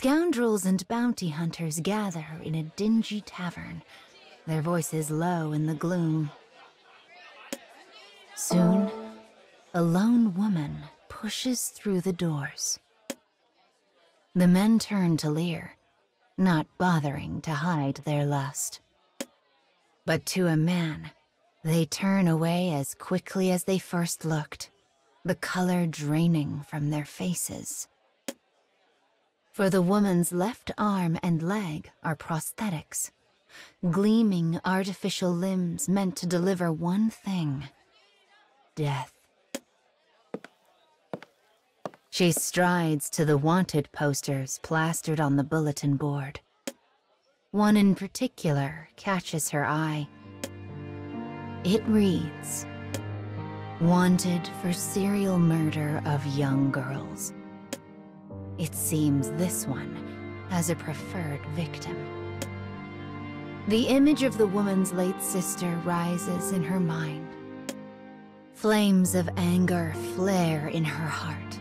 Scoundrels and bounty hunters gather in a dingy tavern, their voices low in the gloom. Soon, a lone woman pushes through the doors. The men turn to leer, not bothering to hide their lust. But to a man, they turn away as quickly as they first looked, the color draining from their faces. For the woman's left arm and leg are prosthetics, gleaming artificial limbs meant to deliver one thing: death. She strides to the wanted posters plastered on the bulletin board. One in particular catches her eye. It reads, "Wanted for serial murder of young girls." It seems this one has a preferred victim. The image of the woman's late sister rises in her mind. Flames of anger flare in her heart.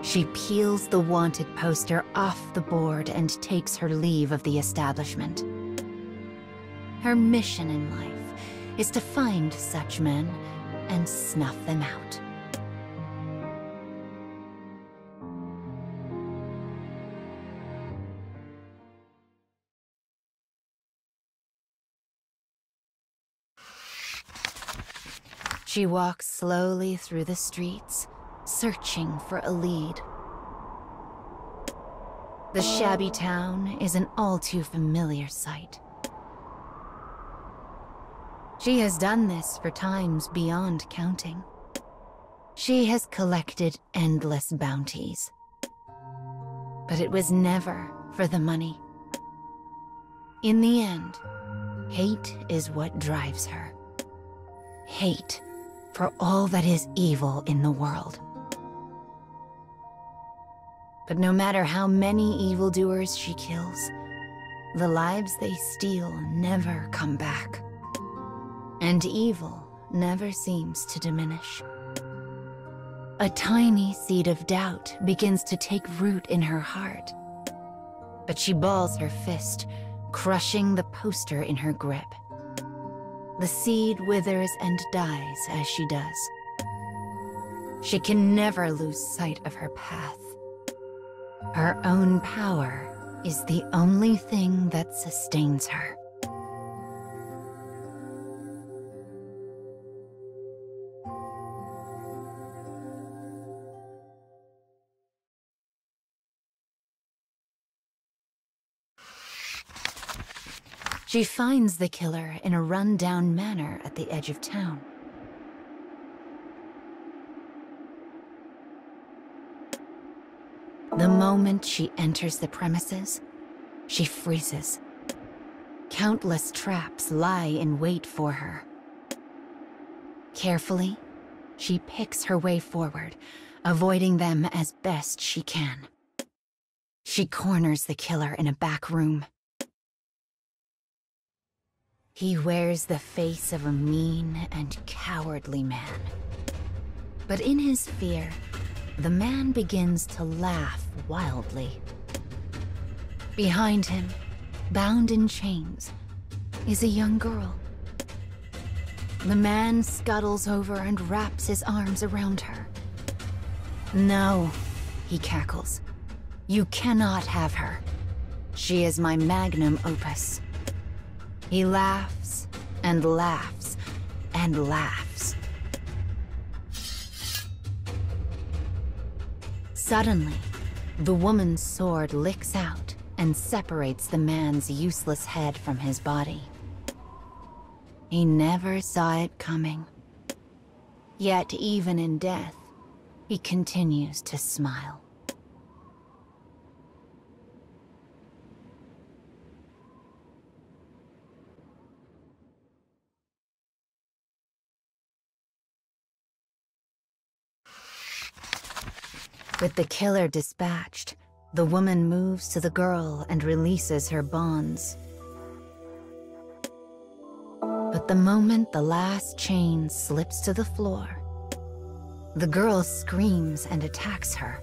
She peels the wanted poster off the board and takes her leave of the establishment. Her mission in life is to find such men and snuff them out. She walks slowly through the streets, searching for a lead. The shabby town is an all too familiar sight. She has done this for times beyond counting. She has collected endless bounties. But it was never for the money. In the end, hate is what drives her. Hate for all that is evil in the world. But no matter how many evildoers she kills, the lives they steal never come back. And evil never seems to diminish. A tiny seed of doubt begins to take root in her heart. But she balls her fist, crushing the poster in her grip. The seed withers and dies as she does. She can never lose sight of her path. Her own power is the only thing that sustains her. She finds the killer in a run-down manor at the edge of town. The moment she enters the premises, she freezes. Countless traps lie in wait for her. Carefully, she picks her way forward, avoiding them as best she can. She corners the killer in a back room. He wears the face of a mean and cowardly man. But in his fear, the man begins to laugh wildly. Behind him, bound in chains, is a young girl. The man scuttles over and wraps his arms around her. "No," he cackles. "You cannot have her. She is my magnum opus." He laughs and laughs and laughs. Suddenly, the woman's sword licks out and separates the man's useless head from his body. He never saw it coming. Yet even in death, he continues to smile. With the killer dispatched, the woman moves to the girl and releases her bonds. But the moment the last chain slips to the floor, The girl screams and attacks her.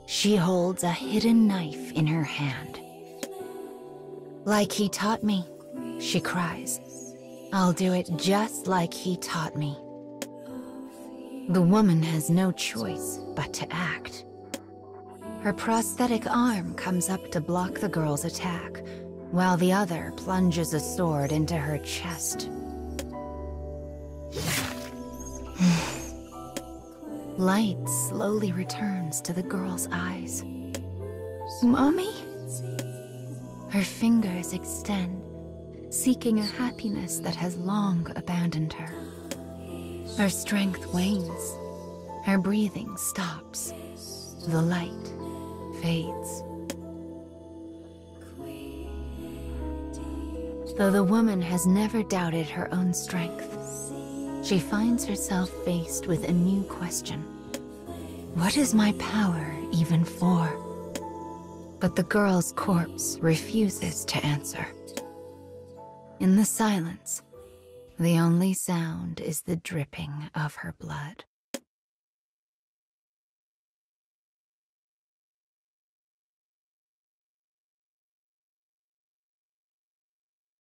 She holds a hidden knife in her hand. "Like he taught me," she cries. "I'll do it just like he taught me." The woman has no choice but to act. Her prosthetic arm comes up to block the girl's attack, while the other plunges a sword into her chest. Light slowly returns to the girl's eyes. "Mommy?" Her fingers extend, seeking a happiness that has long abandoned her. Her strength wanes. Her breathing stops. The light fades. Though the woman has never doubted her own strength, she finds herself faced with a new question. What is my power even for? But the girl's corpse refuses to answer. In the silence, the only sound is the dripping of her blood.